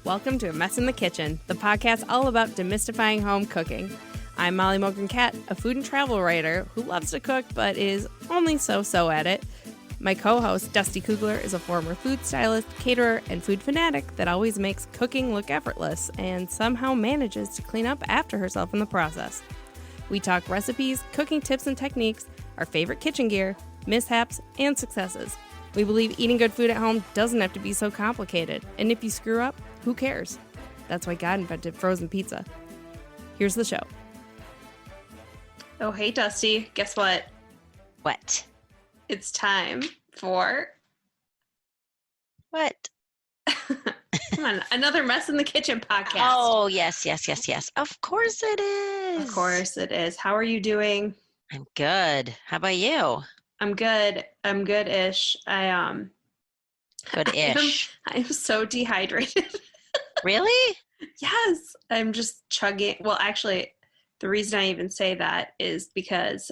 Welcome to A Mess in the Kitchen, the podcast all about demystifying home cooking. I'm Molly Mogan-Cat, a food and travel writer who loves to cook but is only so-so at it. My co-host, Dusty Kugler, is a former food stylist, caterer, and food fanatic that always makes cooking look effortless and somehow manages to clean up after herself in the process. We talk recipes, cooking tips and techniques, our favorite kitchen gear, mishaps, and successes. We believe eating good food at home doesn't have to be so complicated, and if you screw up, who cares? That's why God invented frozen pizza. Here's the show. Oh, hey, Dusty. Guess what? What? It's time for... What? Come on, another Mess in the Kitchen podcast. Oh, yes. Of course it is. Of course it is. How are you doing? I'm good. How about you? I'm good. I'm good-ish. Good-ish. I am so dehydrated. Really? Yes. I'm just chugging. Well, actually, the reason I even say that is because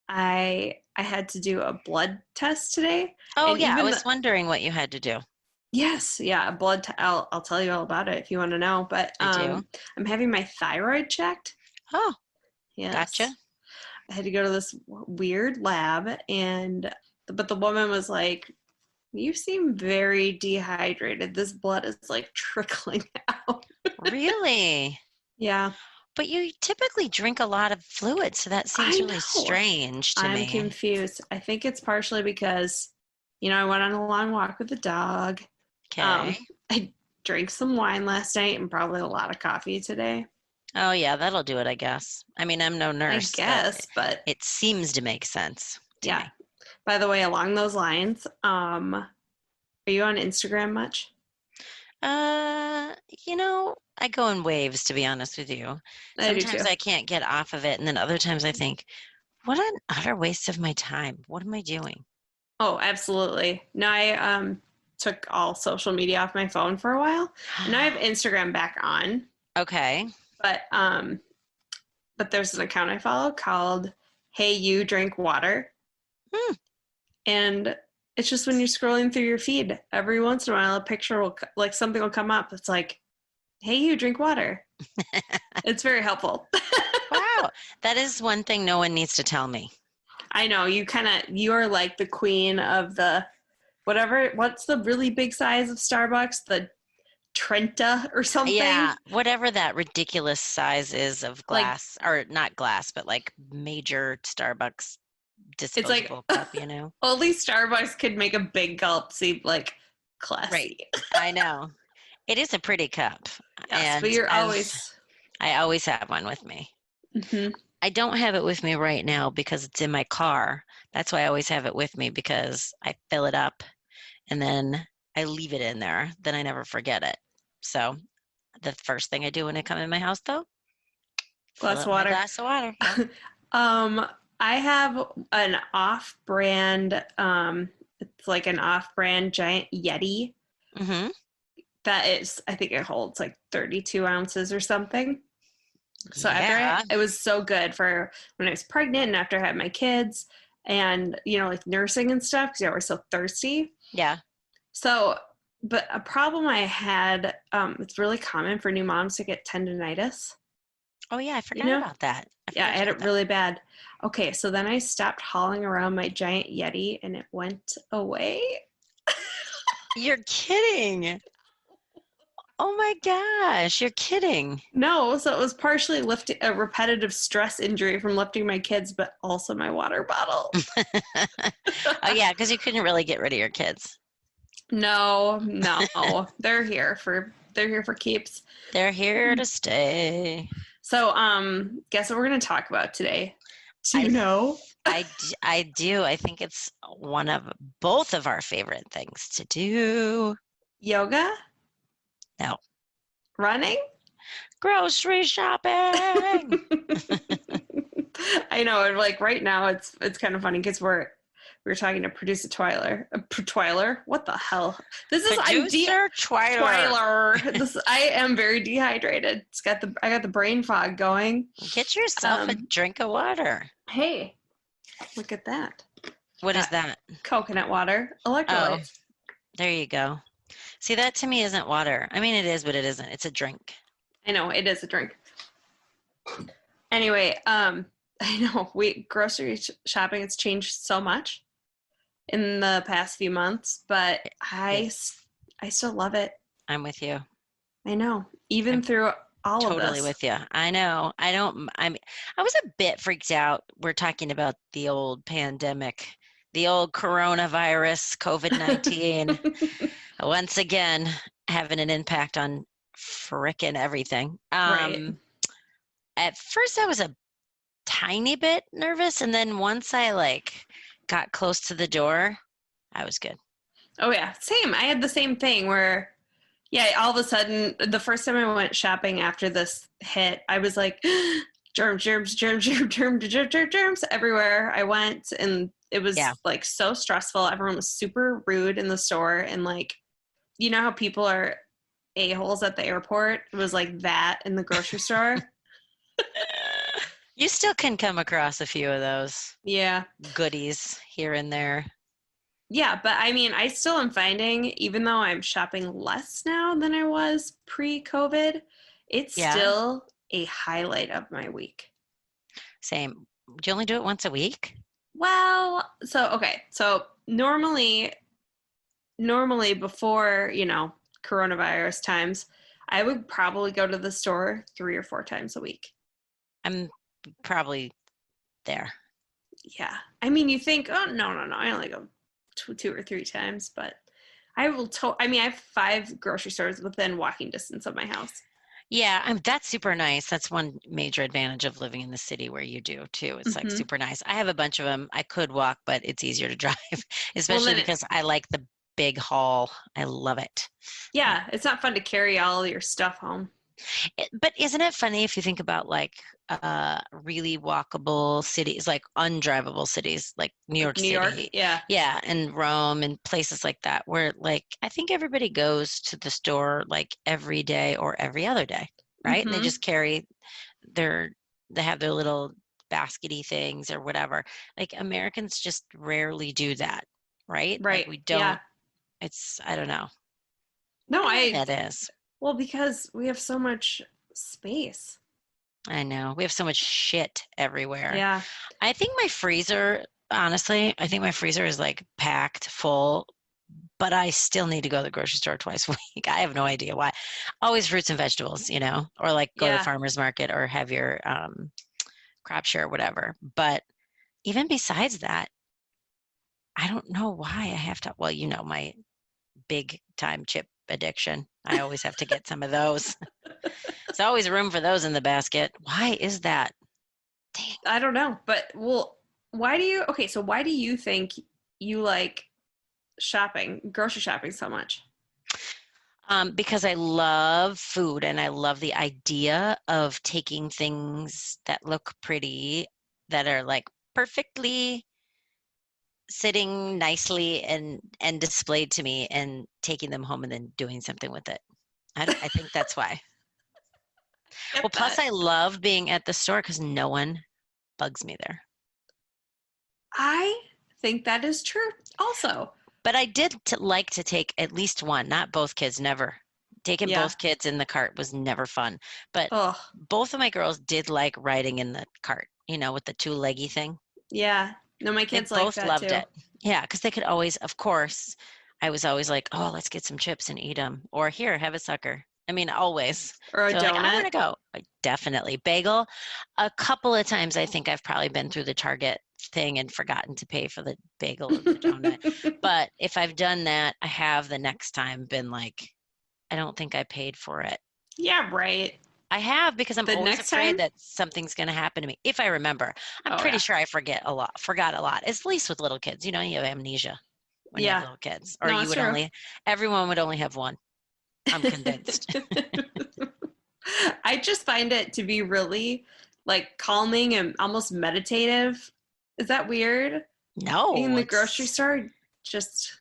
I had to do a blood test today. Oh, yeah. I was wondering what you had to do. Yes. Yeah. A blood test. I'll tell you all about it if you want to know. But I do. I'm having my thyroid checked. Oh, yes. Gotcha. I had to go to this weird lab, but the woman was like, "You seem very dehydrated. This blood is like trickling out." Really? Yeah. But you typically drink a lot of fluid, so that seems really strange to me. I'm confused. I think it's partially because, I went on a long walk with the dog. Okay. I drank some wine last night and probably a lot of coffee today. Oh, yeah, that'll do it, I guess. I mean, I'm no nurse. I guess, but it seems to make sense to me. By the way, along those lines, are you on Instagram much? I go in waves, to be honest with you. Sometimes I can't get off of it, and then other times I think, what an utter waste of my time. What am I doing? Oh, absolutely. No, I took all social media off my phone for a while, and I have Instagram back on. Okay. But there's an account I follow called Hey You Drink Water. And it's just when you're scrolling through your feed, every once in a while, a picture will, like, something will come up. It's like, hey, you drink water. It's very helpful. Wow. That is one thing no one needs to tell me. I know. You're like the queen of the, what's the really big size of Starbucks? The Trenta or something? Yeah. Whatever that ridiculous size is of glass, or not glass, but like major Starbucks disposable cup, Only Starbucks could make a big gulp seem like classy. Right. I know. It is a pretty cup. Yes, but I always have one with me. Mm-hmm. I don't have it with me right now because it's in my car. That's why I always have it with me, because I fill it up and then I leave it in there. Then I never forget it. So the first thing I do when I come in my house, though, glass of water. Yeah. I have an off-brand, it's like an off-brand giant Yeti. Mm-hmm. That is, I think it holds like 32 ounces or something. So it was so good for when I was pregnant and after I had my kids and, like nursing and stuff, because we're so thirsty. Yeah. So, but a problem I had, it's really common for new moms to get tendinitis. Oh, yeah, I forgot about that. I had it really bad. Okay, so then I stopped hauling around my giant Yeti, and it went away. You're kidding. Oh, my gosh, you're kidding. No, so it was partially a repetitive stress injury from lifting my kids, but also my water bottle. Oh, yeah, because you couldn't really get rid of your kids. No. They're here for keeps. They're here to stay. So, guess what we're going to talk about today? Do you know? I do. I think it's one of both of our favorite things to do. Yoga? No. Running? Grocery shopping. I know. Like right now, it's kind of funny because we're talking to producer Twyler. What the hell? This is producer Twyler. I am very dehydrated. I got the brain fog going. Get yourself a drink of water. Hey, look at that. What is that? Coconut water, electrolytes. Oh, there you go. See, that to me isn't water. I mean, it is, but it isn't. It's a drink. I know it is a drink. Anyway, I know we grocery shopping has changed so much in the past few months, but Yeah, I still love it. I'm with you. I know, even I'm through all of totally this. with you. I know. I was a bit freaked out. We're talking about the old pandemic, the old coronavirus, COVID-19, once again having an impact on frickin' everything. Right. At first I was a tiny bit nervous, and then once I like got close to the door, I was good. Oh yeah, same. I had the same thing where, yeah, all of a sudden, the first time I went shopping after this hit, I was like, germs, germs, germs, germs, germs, germs, germs, germs everywhere I went, and it Yeah. was like so stressful. Everyone was super rude in the store, and like, you know how people are a-holes at the airport? It was like that in the grocery store. You still can come across a few of those Yeah. goodies here and there. Yeah, but I mean, I still am finding, even though I'm shopping less now than I was pre-COVID, it's Yeah, still a highlight of my week. same. Do you only do it once a week? Well, so okay. So normally before, coronavirus times, I would probably go to the store 3 or 4 times a week. I'm probably there. Yeah. I mean, you think, oh, no, no, no. I only go 2 or 3 times, but I mean, I have 5 grocery stores within walking distance of my house. Yeah, that's super nice. That's one major advantage of living in the city where you do too. It's like Hmm. super nice. I have a bunch of them. I could walk, but it's easier to drive, Well, especially then because I like the big haul. I love it. Uh, yeah, it's not fun to carry all your stuff home. But isn't it funny if you think about like really walkable cities, like undrivable cities, like New Like York New York. City, Yeah. yeah, and Rome and places like that, where like I think everybody goes to the store like every day or every other day, right? And they Hmm. just carry their they have their little baskety things or whatever. Like Americans just rarely do that, right? Like Right. we Yeah. don't. It's I don't know. No, Wonder why that is. well, because we have so much space. I know. We have so much shit everywhere. Yeah. I think my freezer, honestly, I think my freezer is like packed full, but I still need to go to the grocery store twice a week. I have no idea why. Always fruits and vegetables, or like go to the Yeah. farmer's market or have your crop share or whatever. But even besides that, I don't know why I have to. Well, my big time chip addiction. I always have to get some of those. There's always room for those in the basket. Why is that? Dang. I don't know, but well, okay, so why do you think you like grocery shopping so much? Because I love food and I love the idea of taking things that look pretty, that are like perfectly sitting nicely and displayed to me, and taking them home and then doing something with it. I think that's why. Well, Get plus that. I love being at the store because no one bugs me there. I think that is true also. But I did like to take at least one, not both kids, never. Taking Yeah. both kids in the cart was never fun. But Oh, both of my girls did like riding in the cart, with the two leggy thing. yeah. No, my They kids like both that loved too. it. Yeah, because they could always, of course, I was always like, oh, let's get some chips and eat them. Or here, have a sucker. I mean, always. Or a So like, I want donut. to go. Like, definitely. Bagel. A couple of times I think I've probably been through the Target thing and forgotten to pay for the bagel or the donut. But if I've done that, I have the next time been like, I don't think I paid for it. Yeah, right. I have, because I'm The always next afraid time? that something's going to happen to me if I remember. I'm Oh pretty yeah. sure I forgot a lot, at least with little kids. You have amnesia when you have Yeah. little kids, or No, it's true. everyone would only have one. I'm convinced. I just find it to be really like calming and almost meditative. Is that weird? Being in No, the grocery store, just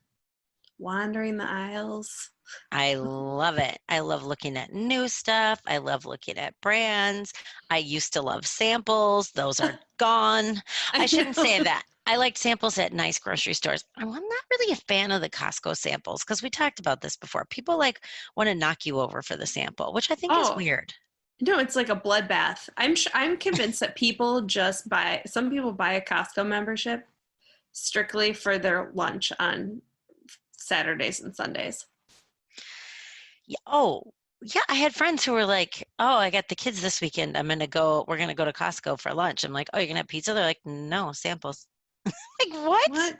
wandering the aisles. I love it. I love looking at new stuff. I love looking at brands. I used to love samples. Those are gone. I I shouldn't say know. that. I like samples at nice grocery stores. I'm not really a fan of the Costco samples because we talked about this before. People like want to knock you over for the sample, which I think is Oh, weird. no, it's like a bloodbath. I'm convinced that people just buy, some people buy a Costco membership strictly for their lunch on Saturdays and Sundays. Yeah, oh, yeah. I had friends who were like, "Oh, I got the kids this weekend. We're gonna go to Costco for lunch." I'm like, "Oh, you're gonna have pizza?" They're like, "No, samples." Like, what? What?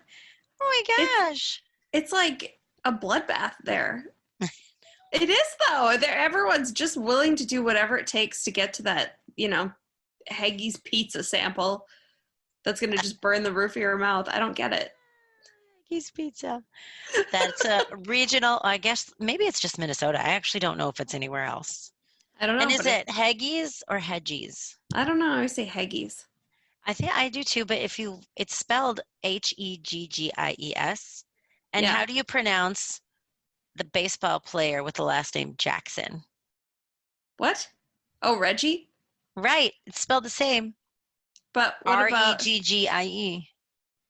Oh It's my gosh. it's like a bloodbath there. It is though. There everyone's just willing to do whatever it takes to get to that, Haggis pizza sample that's going to just burn the roof of your mouth. I don't get it. He's pizza. That's a regional, I guess maybe it's just Minnesota. I actually don't know if it's anywhere else. I don't And know, is it Heggies or Hedgies? I don't know. I always say Haggis. I think I do too, but it's spelled Heggies. And Yeah. how do you pronounce the baseball player with the last name Jackson? What? Oh, Reggie? Right, it's spelled the same. But what about Reggie.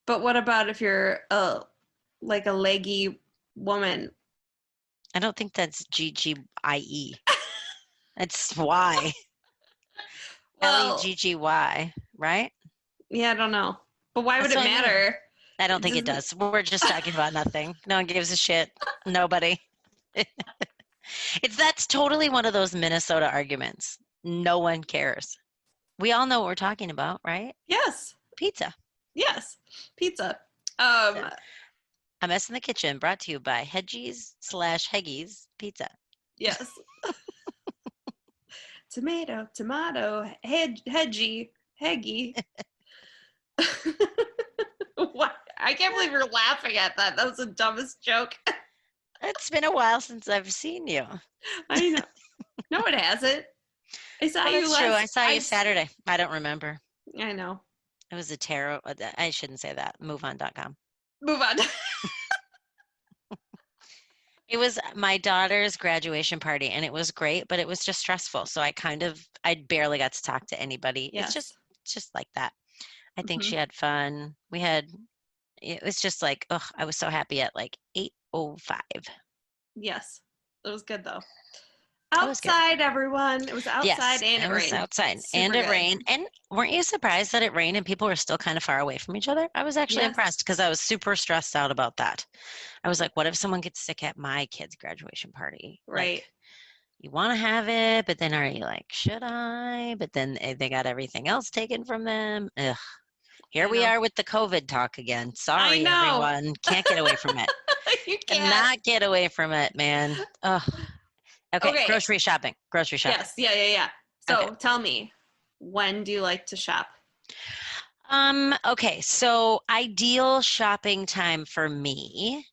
but what about if you're like a leggy woman? I don't think that's Ggie. That's Y. Well, Leggy, right? yeah, I don't know. But why would That's it what I mean. matter? I don't It think it doesn't. does. We're just talking about nothing. No one gives a shit. Nobody. That's totally one of those Minnesota arguments. No one cares. We all know what we're talking about, right? Yes. Pizza. Yes. Pizza. So, A Mess in the Kitchen, brought to you by Hedgies/Heggies Pizza. Yes. Tomato, hedgy, heggy. What? I can't believe you're laughing at that. That was the dumbest joke. It's been a while since I've seen you. I know. No, it hasn't. I saw Oh, you that's true. I last. saw you Saturday. I don't remember. I know. It was a tarot. I shouldn't say that. MoveOn.com. Move on. It was my daughter's graduation party and it was great, but it was just stressful. So I barely got to talk to anybody. Yes. It's just like that. I think Mhm. she had fun. It was just like, ugh, I was so happy at like 8:05. Yes. It was good though. It was good. Outside, everyone. It was outside Yes, and it it was rained. outside and Super it good. rained. And weren't you surprised that it rained and people were still kind of far away from each other? I was actually Yes. impressed because I was super stressed out about that. I was like, what if someone gets sick at my kid's graduation party? Right. Like, you want to have it, but then are you like, should I? But then they got everything else taken from them. Ugh. Here we are with the COVID talk again. Sorry, everyone. Can't get away from it. You Cannot get away from it, man. Ugh. Okay, grocery shopping. Yes, yeah. So Okay. tell me, when do you like to shop? Okay, so ideal shopping time for me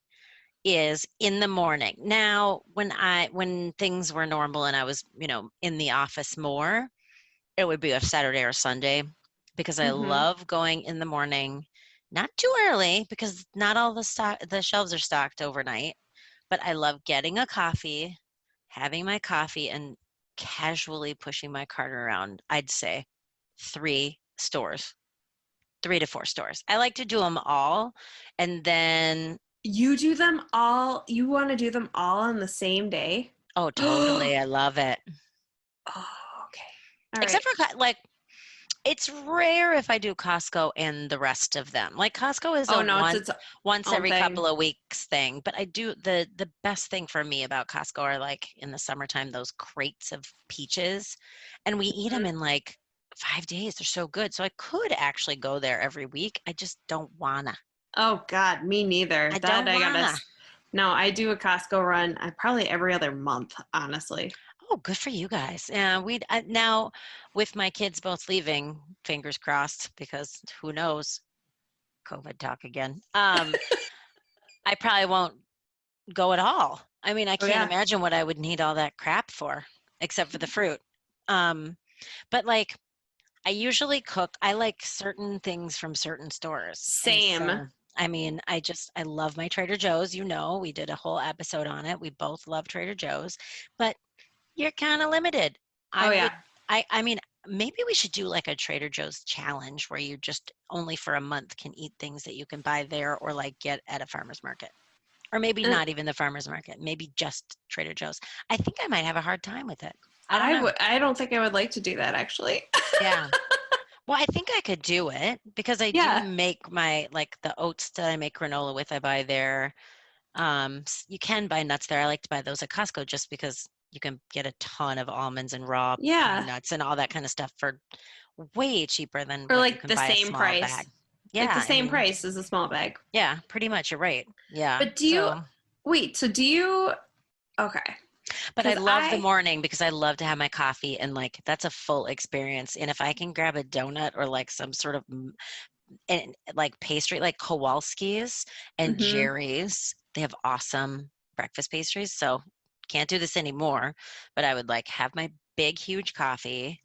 is in the morning. Now, when things were normal and I was, in the office more, it would be a Saturday or Sunday because I Mhm. love going in the morning, not too early because not all the shelves are stocked overnight, but I love getting a coffee, having my coffee and casually pushing my cart around, I'd say 3 to 4 stores. I like to do them all. And then, You do them all, you want to do them all on the same day? oh, totally. I love it. Oh, okay. All Except right. for like, it's rare if I do Costco and the rest of them. Like Costco is Oh a no, it's its once own every thing. couple of weeks thing. But I do the best thing for me about Costco are like in the summertime, those crates of peaches. And we eat them Mhm. in like 5 days. They're so good. So I could actually go there every week. I just don't wanna. Oh God, me neither. I That don't I gotta. wanna. No, I do a Costco run. I probably every other month, honestly. Oh, good for you guys. Yeah, now with my kids both leaving, fingers crossed, because who knows? COVID talk again. I probably won't go at all. I mean, I Oh can't yeah, imagine what I would need all that crap for, except for the fruit. Um, but like, I usually cook. I like certain things from certain stores, and same. so I mean, I love my Trader Joe's. We did a whole episode on it. We both love Trader Joe's, but you're kind of limited. Oh I yeah. would, I mean, maybe we should do like a Trader Joe's challenge where you just only for a month can eat things that you can buy there or like get at a farmer's market. Or maybe Uh, not even the farmer's market, maybe just Trader Joe's. I think I might have a hard time with it. I don't know. I don't think I would like to do that actually. Yeah. Well, I think I could do it because I do Yeah. make my like the oats that I make granola with, I buy there. You can buy nuts there. I like to buy those at Costco just because you can get a ton of almonds and raw pine Yeah. nuts and all that kind of stuff for way cheaper than Or what you like can the buy a same small price. bag. Like the Yeah, I same mean, price as a small bag. yeah, pretty much. You're right. Yeah. But do you wait, so do you okay. But I Because love the morning because I love to have my coffee and like that's a full experience. And if I can grab a donut or like some sort of and like pastry, like Kowalski's and Mhm. Jerry's, they have awesome breakfast pastries. So can't do this anymore, but I would like have my big, huge coffee.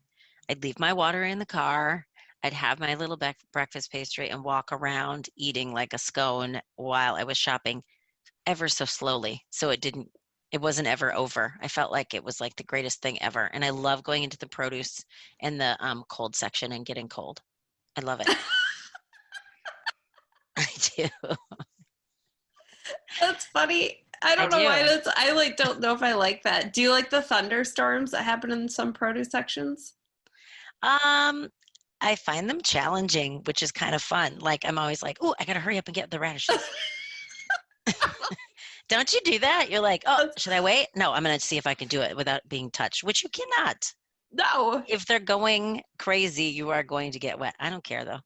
I'd leave my water in the car. I'd have my little breakfast pastry and walk around eating like a scone while I was shopping ever so slowly. So it wasn't ever over. I felt like it was like the greatest thing ever. And I love going into the produce and the cold section and getting cold. I love it. I do. That's funny. I I don't know why do. I like don't know if I like that. Do you like the thunderstorms that happen in some produce sections? Um, I find them challenging, which is kind of fun. Like I'm always like, "Oh, I gotta hurry up and get the radishes." Don't you do that? You're like, "Oh, should I wait?" No, I'm gonna see if I can do it without being touched, which you cannot. No. If they're going crazy, you are going to get wet. I don't care though.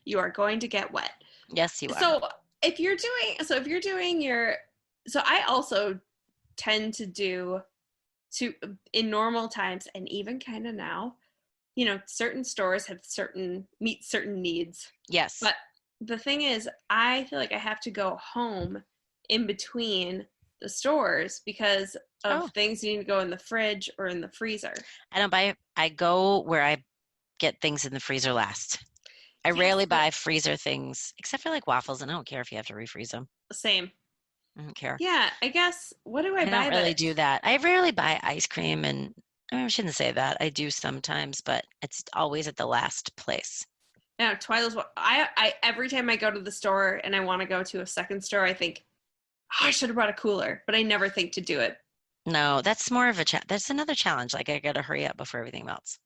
You are going to get wet. Yes, you are. So if you're doing your so I also tend to do to in normal times and even kind of now, certain stores have meet certain needs. Yes. But the thing is, I feel like I have to go home in between the stores because of Oh, things you need to go in the fridge or in the freezer. I don't buy. I go where I get things in the freezer last. I Yes, rarely but buy freezer things, except for like waffles, and I don't care if you have to refreeze them. same. I don't care. Yeah, I guess what do I I don't buy really that? do that. I rarely buy ice cream, and I shouldn't say that. I do sometimes, but it's always at the last place. Now, Twilight's I every time I go to the store and I want to go to a second store, I think, oh, I should have brought a cooler, but I never think to do it. No, that's more of a that's another challenge. Like I gotta hurry up before everything melts.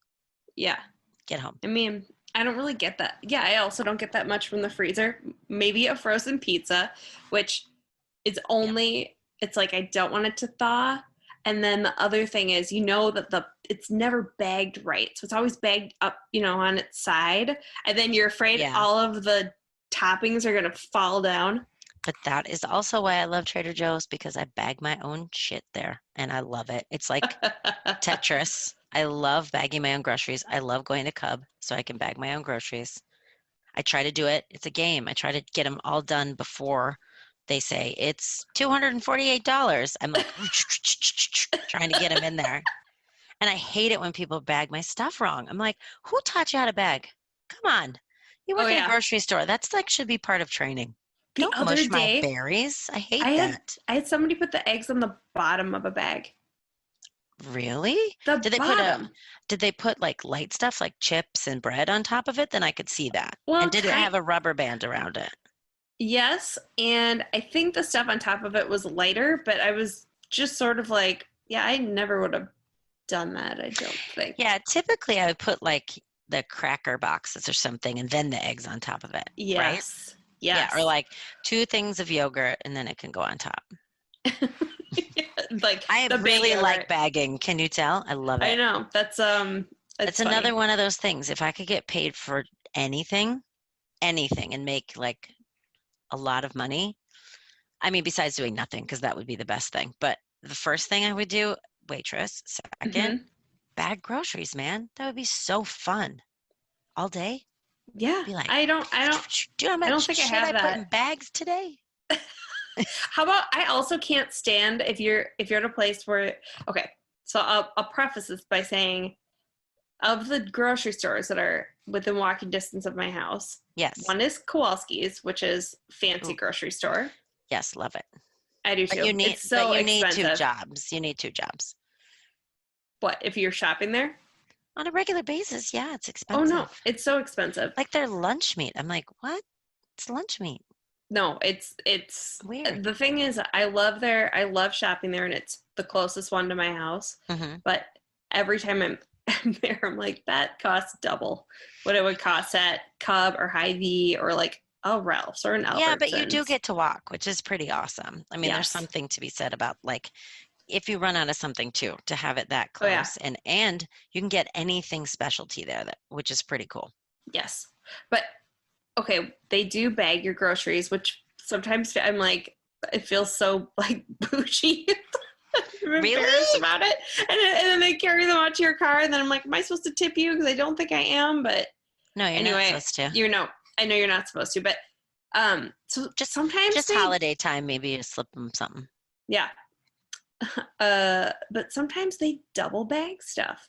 Yeah. Get home. I mean, I don't really get that. Yeah, I also don't get that much from the freezer. Maybe a frozen pizza, which is Yeah. only it's like I don't want it to thaw. And then the other thing is, that it's never bagged right. So it's always bagged up, on its side. And then you're afraid Yeah. all of the toppings are going to fall down. But that is also why I love Trader Joe's because I bag my own shit there and I love it. It's like Tetris. I love bagging my own groceries. I love going to Cub so I can bag my own groceries. I try to do it. It's a game. I try to get them all done before they say it's $248. I'm like trying to get them in there. And I hate it when people bag my stuff wrong. I'm like, who taught you how to bag? Come on. You Oh work in a yeah. grocery store. That's like should be part of training. The Don't other mush my day, berries. I hate I had that. I had somebody put the eggs on the bottom of a bag. Really? The Did they put a bottom. did they put like light stuff like chips and bread on top of it? Then I could see that. Well, And did it have a rubber band around it? yes, and I think the stuff on top of it was lighter, but I was just sort of like, yeah, I never would have done that, I don't think. Yeah, typically I would put like the cracker boxes or something and then the eggs on top of it, right? Yes. Yeah, or Yes. like 2 things of yogurt and then it can go on top. Like I the really bagel, like right? bagging. Can you tell? I love I it. know. It's It's another funny. one of those things. If I could get paid for anything, anything, and make like a lot of money, I mean, besides doing nothing, because that would be the best thing. But the first thing I would do, waitress. Second, Hmm. bag groceries, man. That would be so fun. All day. Yeah. Be like, do you know how I don't much think I shit have I put that. in bags today? How about I also can't stand if you're at a place where okay, so I'll preface this by saying of the grocery stores that are within walking distance of my house, Yes. one is Kowalski's, which is fancy Ooh, grocery store. yes, love it. I do But too. It's so you need two expensive. jobs. You need two jobs. What if you're shopping there? On a regular basis, yeah, it's Oh no, expensive. it's so expensive. Like their lunch meat. I'm like, what? It's lunch meat. No, it's Weird. the thing is I love shopping there and it's the closest one to my house. Hmm. But every time I'm there, I'm like, that costs double what it would cost at Cub or Hy-Vee or like a Ralph's or an Yeah, but you do Albertsons. get to walk, which is pretty awesome. I mean, there's Yes. something to be said about like if you run out of something too, to have it that Oh yeah. close, and you can get anything specialty there that which is pretty cool. Yes. But okay, they do bag your groceries, which sometimes I'm like, it feels so like bougie. I'm embarrassed Really? about it. And then they carry them out to your car, and then I'm like, am I supposed to tip you? Because I don't think I am. But No, you're not anyway, supposed to. you know, I know you're not supposed to, but so Just sometimes just they, holiday time, maybe you slip them something. yeah, but sometimes they double bag stuff,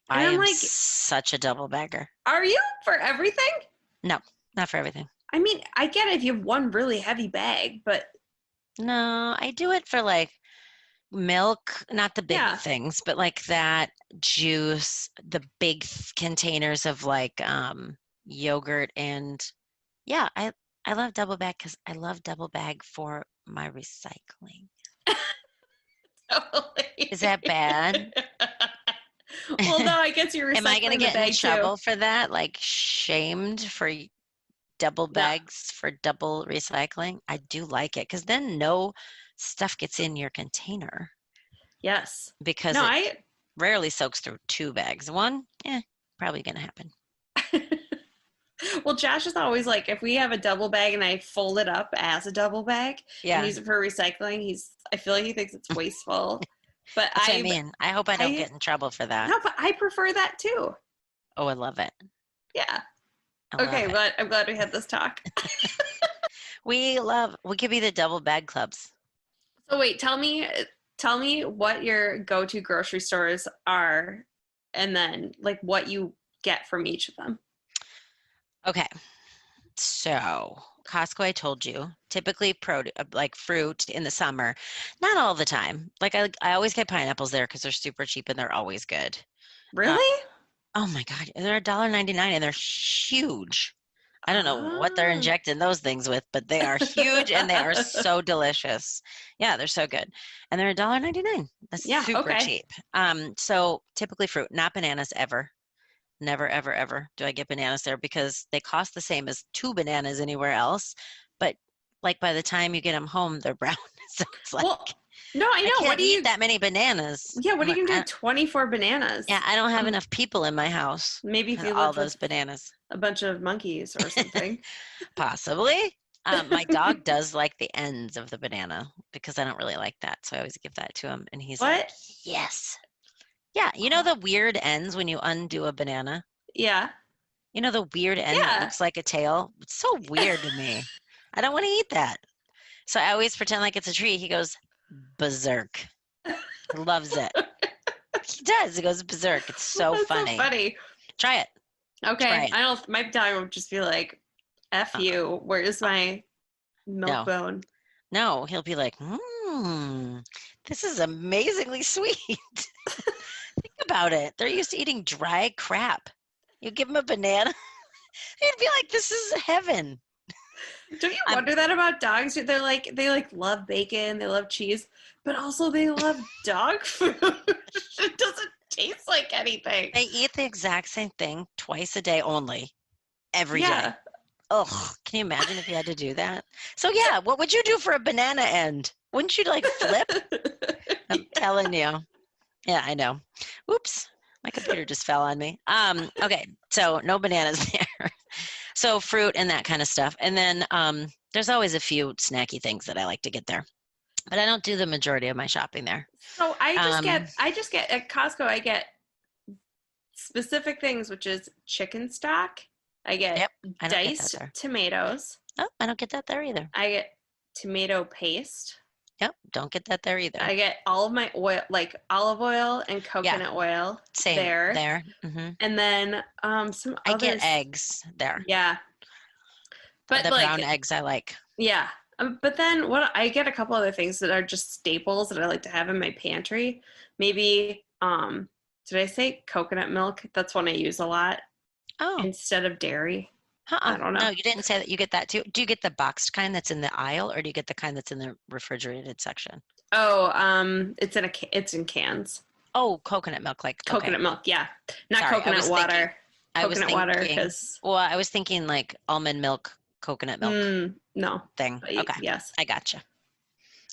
and I I'm am like, such a double bagger. are you for everything? No, not for everything. I mean, I get it if you have one really heavy bag, but No, I do it for like milk, not the big yeah, things, but like that juice, the big containers of like yogurt and yeah, I love double bag because I love double bag for my recycling. totally. Is that bad? Well, no, I guess you're Am I going to recycling the get in bag too. trouble for that? Like shamed for double No, bags for double recycling? I do like it because then no stuff gets in your container yes. because No, it I rarely soaks through two bags. One, probably going to happen. well, Josh is always like, if we have a double bag and I fold it up as a double bag and Yeah, use it for recycling, I feel like he thinks it's wasteful. But that's what I mean. I hope I don't I, get in trouble for that. no, but I prefer that too. Oh, I love it. Yeah. I love Okay, it. but I'm glad we had this talk. We could be the double bag clubs. So wait, tell me what your go-to grocery stores are, and then like what you get from each of them. Okay. So, Costco, I told you, typically like fruit in the summer, not all the time. Like I always get pineapples there because they're super cheap and they're always good. Uh, Really? oh my God, they're $1.99 and they're huge. I don't know what they're Ah. injecting those things with, but they are huge and they are so delicious. Yeah, they're so good. And they're $1.99. That's Yeah, super okay. cheap. So typically fruit, not bananas ever. Never, ever, ever do I get bananas there because they cost the same as two bananas anywhere else. But like by the time you get them home, they're brown. So it's like Well, no, I I know. What can't do eat you that many bananas. Yeah, what I'm are like, you gonna do with 24 yeah, bananas? I don't have enough people in my house Maybe if for you all lived those with bananas. a bunch of monkeys or something. Possibly. My dog does like the ends of the banana because I don't really like that. So I always give that to him. And he's like, What? yes. Yeah. You know Oh, the weird ends when you undo a banana? yeah. You know the weird end that Yeah. looks like a tail? It's so weird to me. I don't want to eat that. So I always pretend like it's a tree. He goes berserk. He loves it. He does. He goes berserk. It's so That's so funny. funny. Try it. Try Okay. it. I don't my dog would just be like, F Uh, you. Where's uh, my milk no, bone? no. He'll be like, this is amazingly sweet. Think about it. They're used to eating dry crap. You give them a banana, he'd be like, this is heaven. Don't you I'm, wonder that about dogs? They like love bacon, they love cheese, but also they love dog food. It doesn't taste like anything. they eat the exact same thing twice a day only, every day. Yeah. Oh, can you imagine if you had to do that? So yeah, what would you do for a banana end? Wouldn't you like flip? I'm telling you. Yeah, I know. Oops, my computer just fell on me. Okay, so no bananas there. So fruit and that kind of stuff. And then there's always a few snacky things that I like to get there. But I don't do the majority of my shopping there. So Um, I just get at Costco I get specific things, which is chicken stock. I get yep, I don't get that diced there. tomatoes. Oh, I don't get that there either. I get tomato paste. Yep, don't get that there either. I get all of my oil, like olive oil and Yeah, coconut oil same there. there. And then some I get others. eggs there. Yeah. But The brown like, eggs I like. yeah. But then what I get a couple other things that are just staples that I like to have in my pantry. Maybe Did I say coconut milk? That's one I use a lot Oh, instead of dairy. uh-uh. I don't No, know. you didn't say that. You get that too. Do you get the boxed kind that's in the aisle, or do you get the kind that's in the refrigerated section? Oh, it's in cans. Oh, coconut milk. Like, okay. Coconut milk, yeah, not Sorry, coconut water. I was Coconut water, thinking, because well, I was thinking like almond milk, coconut milk no, thing. but Okay. yes. I gotcha.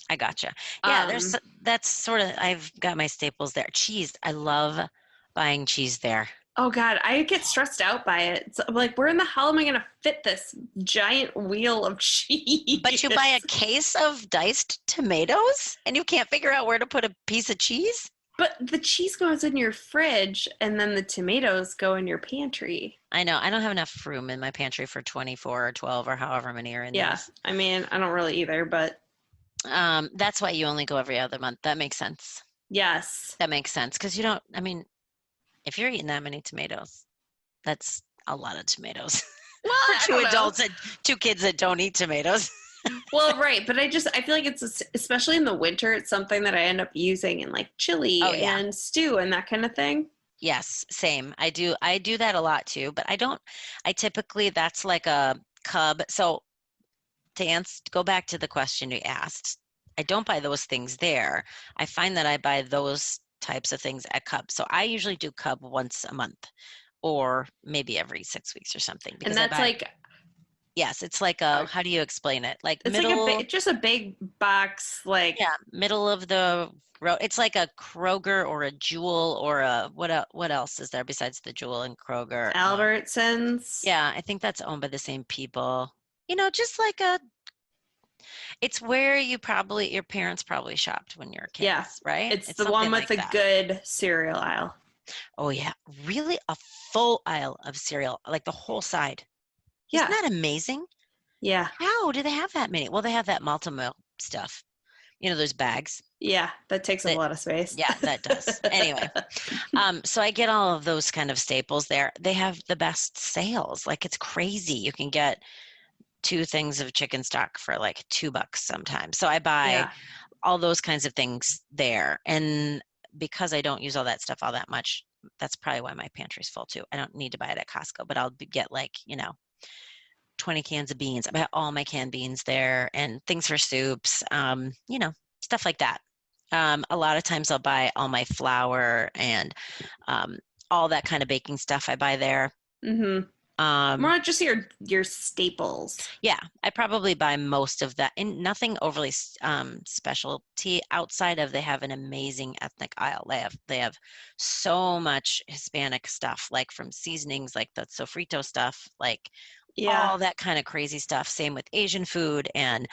I gotcha. Yeah, Um, that's sort of, I've got my staples there. Cheese. I love buying cheese there. oh God, I get stressed out by it. It's like, where in the hell am I going to fit this giant wheel of But you buy a cheese? case of diced tomatoes and you can't figure out where to put a piece of cheese? But the cheese goes in your fridge, and then the tomatoes go in your pantry. I know. I don't have enough room in my pantry for 24 or 12 or however many are in Yeah, these. I mean, I don't really either, but That's why you only go every other month. That makes sense. yes. That makes sense because you don't, I mean, if you're eating that many tomatoes, that's a lot of tomatoes Well, for I two don't know. adults and two kids that don't eat tomatoes. Well, right, but I feel like especially in the winter, it's something that I end up using in like chili Oh yeah. and stew and that kind of thing. Yes, same. I do that a lot too, but I typically that's like a cub. So to answer, go back to the question you asked, I don't buy those things there. I find that I buy those types of things at Cub. So I usually do Cub once a month or maybe every 6 weeks or something And because I that's buy, like yes, it's like uh, how do you explain it? Like it's like middle, just a big box, like yeah, middle of the road. It's like a Kroger or a Jewel or a what else is there besides the Jewel and Kroger? Albertsons. Yeah, I think that's owned by the same people. Just like it's where your parents probably shopped when you were Yeah, kids, right? it's It's the one something with like the that. good cereal aisle. Oh yeah, really a full aisle of cereal, like the whole side. Isn't Yeah, that amazing? yeah, How do they have that many? Well, they have that multi-milk stuff. Those bags yeah. That takes up a that, lot of space. yeah, that does. Anyway, so I get all of those kind of staples there. They have the best sales. Like it's crazy. You can get two things of chicken stock for like $2 sometimes. So I buy Yeah, all those kinds of things there. And because I don't use all that stuff all that much, that's probably why my pantry's full too. I don't need to buy it at Costco, but get like, 20 cans of beans. I buy all my canned beans there and things for soups, stuff like that. A lot of times I'll buy all my flour and um, all that kind of baking stuff I buy there. mm-hmm. Um, More just your staples. Yeah, I probably buy most of that, and nothing overly specialty outside of they have an amazing ethnic aisle. They have so much Hispanic stuff, like from seasonings, like the sofrito stuff, like Yeah, all that kind of crazy stuff. Same with Asian food, and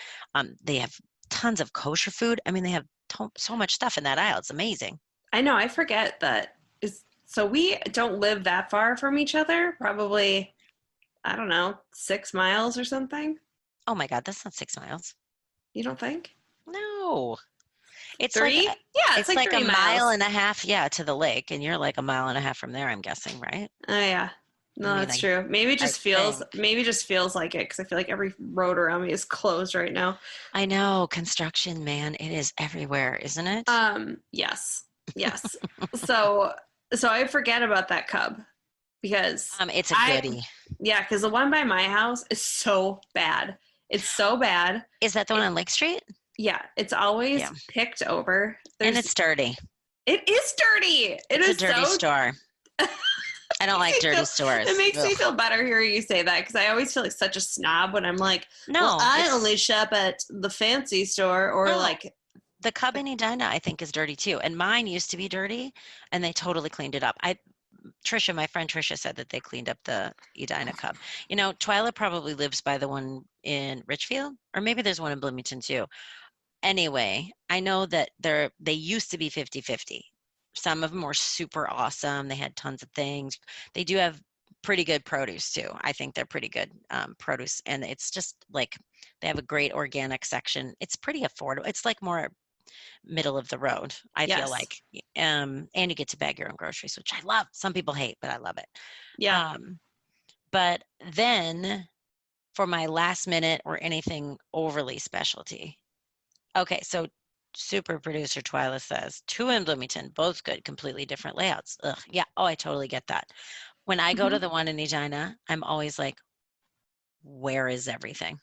they have tons of kosher food. I mean, they have so much stuff in that aisle. It's amazing. I know. I forget that is. So we don't live that far from each other. Probably, I don't know, 6 miles or something. Oh my God, that's not 6 miles. You don't think? No, it's like Three? Yeah, it's it's like like a three mile miles. and a half, yeah, to the lake, and you're like a mile and a half from there, I'm guessing, right? Oh yeah. I No, mean, that's true. I think. Maybe it just feels like it because I feel like every road around me is closed right now. I know, construction, man, it is everywhere, isn't it? Yes. Yes. So I forget about that cub because It's a I goodie. yeah, because the one by my house is so bad. It's so bad. Is that the one It, on Lake Street? yeah, it's Yeah, always picked over. and it's dirty. It is dirty. It It's a is dirty so store. I don't like dirty it stores. makes me Ugh. feel better hearing you say that because I always feel like such a snob when I'm like, well, No, I it's only shop at the fancy store or no. like, The Cub in Edina, I think, is dirty too. And mine used to be dirty, and they totally cleaned it up. My friend Trisha said that they cleaned up the Edina Cub. Twyla probably lives by the one in Richfield, or maybe there's one in Bloomington too. Anyway, I know that they used to be 50-50. Some of them were super awesome. They had tons of things. They do have pretty good produce too. I think they're pretty good produce, and it's just like they have a great organic section. It's pretty affordable. It's like more middle of the road, I feel yes, like. And you get to bag your own groceries, which I love. Some people hate, but I love it. yeah, Um, but then for my last minute or anything overly specialty. Okay, so super producer Twyla says, 2 in Bloomington, both good, completely different layouts. Ugh, yeah. Oh, I totally get that. When I go to Mhm. the one in Edina, I'm always like, where is everything?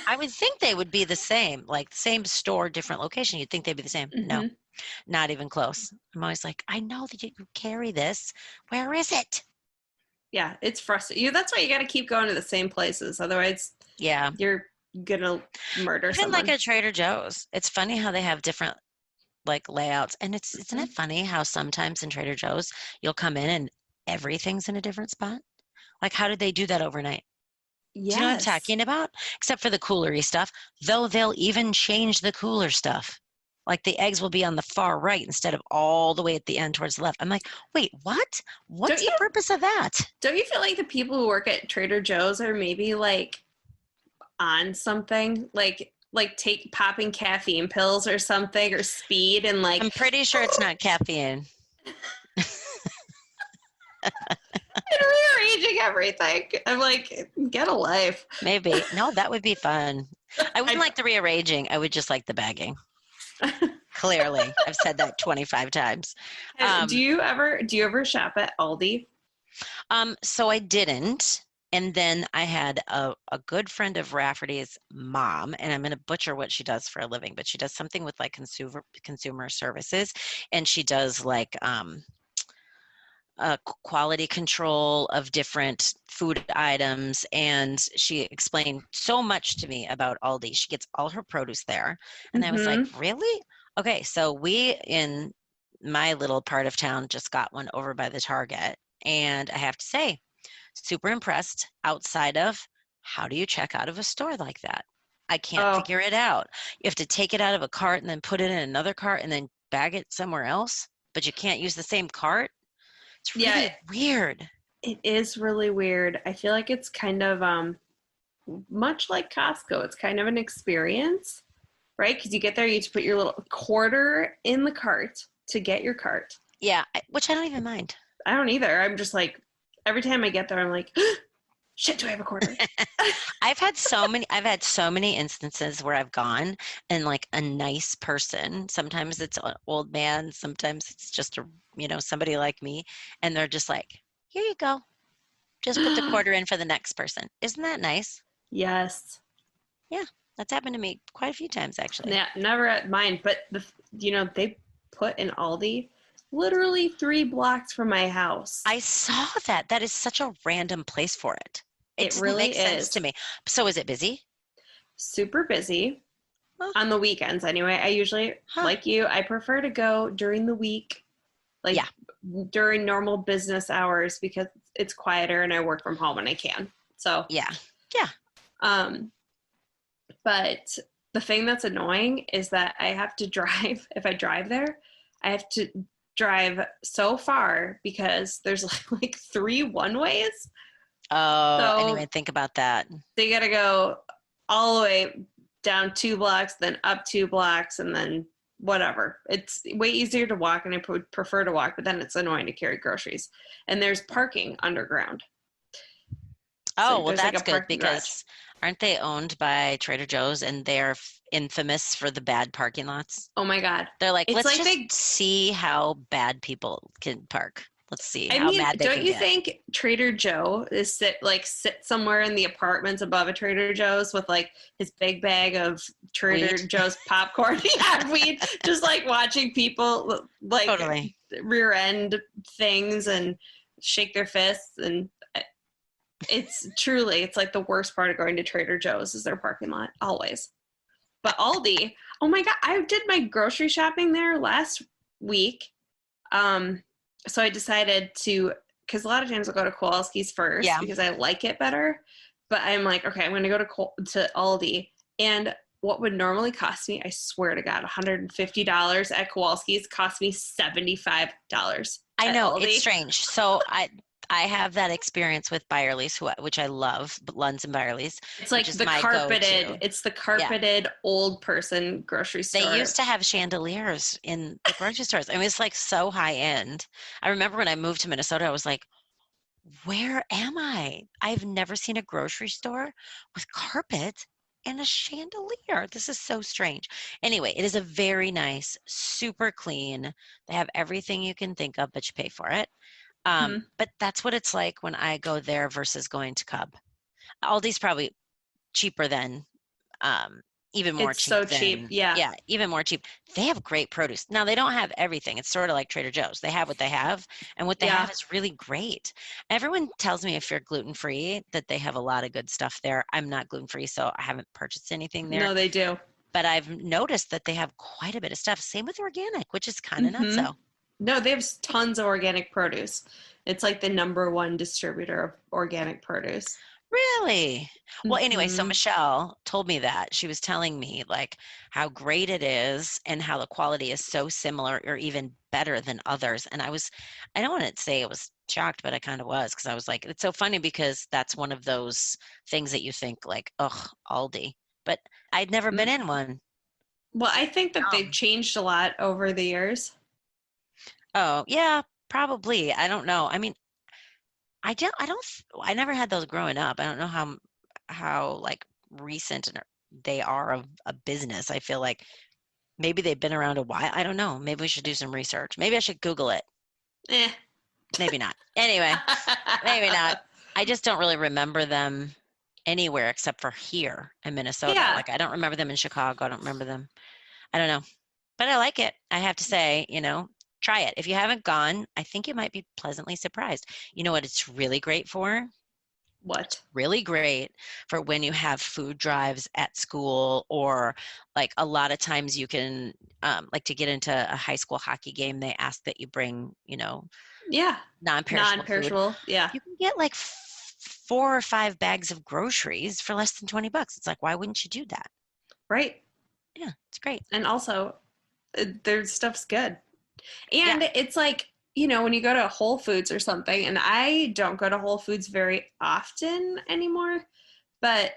I would think they would be the same, like same store, different location. You'd think they'd be the same. No, Mhm. not even close. I'm always like, I know that you carry this. Where is it? Yeah, it's frustrating. That's why you got to keep going to the same places. Otherwise, Yeah. you're gonna murder Even like someone. at Trader Joe's. It's funny how they have different like layouts. And isn't it Mhm. funny how sometimes in Trader Joe's you'll come in and everything's in a different spot? Like how did they do that overnight? Do you know what I'm Yes. talking about? Except for the coolery stuff, though they'll even change the cooler stuff. Like the eggs will be on the far right instead of all the way at the end towards the left. I'm like, wait, what? Don't What's you the purpose of that? don't you feel like the people who work at Trader Joe's are maybe like on something? Like take popping caffeine pills or something or speed and like I'm pretty sure it's not caffeine. and rearranging everything. I'm like, get a life. Maybe. No, that would be fun. I I wouldn't know. like the rearranging. I would just like the bagging. Clearly. I've said that 25 times. Do Um, you ever shop at Aldi? so I didn't. And then I had a good friend of Rafferty's mom, and I'm going to butcher what she does for a living, but she does something with like consumer services, and she does like quality control of different food items. And she explained so much to me about Aldi. She gets all her produce there, and I was like, Mm-hmm. really? Okay, so we in my little part of town just got one over by the Target, and I have to say, super impressed outside of how do you check out of a store like that? I can't Oh, figure it out. You have to take it out of a cart and then put it in another cart and then bag it somewhere else, but you can't use the same cart. It's yeah, really weird. it is really weird. I feel like it's kind of much like Costco. It's kind of an experience, right? Because you get there, you have to put your little quarter in the cart to get your cart. Yeah, which I don't even mind. I don't either. I'm just like, every time I get there, I'm like, shit, do I have a quarter? I've had so many instances where I've gone and like a nice person, sometimes it's an old man, sometimes it's just somebody like me, and they're just like, here you go. Just put the quarter in for the next person. Isn't that nice? Yes. Yeah, that's happened to me quite a few times actually. Yeah, never at mine, but they put in Aldi literally 3 blocks from my house. I saw that. That is such a random place for it. It It didn't really make sense to is me. So is it busy? super busy Huh. on the weekends anyway. I usually, Huh. like you, I prefer to go during the week, like Yeah. during normal business hours because it's quieter and I work from home and I can. So, Yeah. Yeah. um, but the thing that's annoying is that I have to drive, if I drive there, I have to drive so far because there's like 3 one-ways. Oh, So anyway, think about that. they got to go all the way down 2 blocks, then up 2 blocks, and then whatever. It's way easier to walk, and I would prefer to walk, but then it's annoying to carry groceries. And there's parking underground. So Oh, well, there's like a that's good parking garage. because aren't they owned by Trader Joe's and they're infamous for the bad parking lots? Oh my God. They're like, It's let's like just they see how bad people can park. Let's see I how mean, mad they don't can you get. think Trader Joe is sit somewhere in the apartments above a Trader Joe's with like his big bag of Trader Weed? Joe's popcorn? Yeah, weed, just like watching people like Totally. rear end things and shake their fists, and it's like the worst part of going to Trader Joe's is their parking lot always. But Aldi, oh my God, I did my grocery shopping there last week. Um, so I decided to, because a lot of times I'll go to Kowalski's first Yeah. because I like it better. But I'm like, okay, I'm going to go to Aldi. And what would normally cost me, I swear to God, $150 at Kowalski's cost me $75 I at know it's Aldi. strange. So I have that experience with Byerly's, which I love, but Lunds and Byerly's, It's which like is my go-to. it's the Yeah. carpeted old person grocery They store. used to have chandeliers in the grocery stores. I mean, it's like so high end. I remember when I moved to Minnesota, I was like, where am I? I've never seen a grocery store with carpet and a chandelier. This is so strange. Anyway, it is a very nice, super clean. They have everything you can think of, but you pay for it. Hmm. But that's what it's like when I go there versus going to Cub. Aldi's probably cheaper than um, even more It's so cheap cheap. than, Yeah. yeah, even more cheap. They have great produce. Now, they don't have everything. It's sort of like Trader Joe's. They have what they have, and what they Yeah. have is really great. Everyone tells me if you're gluten-free that they have a lot of good stuff there. I'm not gluten-free, so I haven't purchased anything there, No, they do. but I've noticed that they have quite a bit of stuff. Same with organic, which is kind of Hmm. nutso. No, they have tons of organic produce. It's like the number one distributor of organic produce. Really? Well, anyway, so Hmm. Michelle told me that. She was telling me like how great it is and how the quality is so similar or even better than others. And I don't want to say I was shocked, but I kind of was because I was like, it's so funny because that's one of those things that you think like, ugh, Aldi. But I'd never been in one. Well, I think that they've Um, changed a lot over the years. oh, yeah, probably. I don't know. I mean, I never had those growing up. I don't know how like recent they are of a business. I feel like maybe they've been around a while. I don't know. Maybe we should do some research. Maybe I should Google it. Eh. Maybe not. Anyway, maybe not. I just don't really remember them anywhere except for here in Minnesota. Yeah. Like I don't remember them in Chicago. I don't remember them. I don't know. But I like it. I have to say, try it. If you haven't gone, I think you might be pleasantly surprised. You know what it's really great for? What? Really great for when you have food drives at school, or like a lot of times you can like to get into a high school hockey game, they ask that you bring Yeah. non-perishable food. Non-perishable. Yeah. You can get like 4 or 5 bags of groceries for less than $20. It's like, why wouldn't you do that? Right. Yeah, it's great. And also, their stuff's good. Yeah. And it's like, when you go to Whole Foods or something, and I don't go to Whole Foods very often anymore, but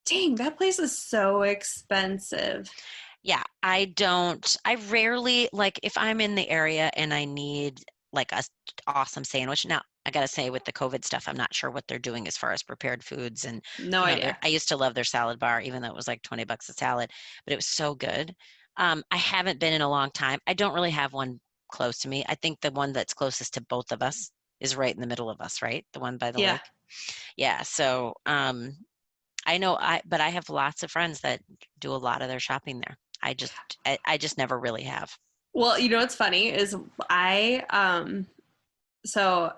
dang, that place is so expensive. Yeah, I rarely, like, if I'm in the area and I need like awesome sandwich. Now, I gotta say, with the COVID stuff, I'm not sure what they're doing as far as prepared foods. And, No idea. I used to love their salad bar, even though it was like $20 a salad, but it was so good. I haven't been in a long time. I don't really have one close to me. I think the one that's closest to both of us is right in the middle of us, right? The one by the Yeah. lake. Yeah. So, I know but I have lots of friends that do a lot of their shopping there. I just never really have. Well, what's funny is so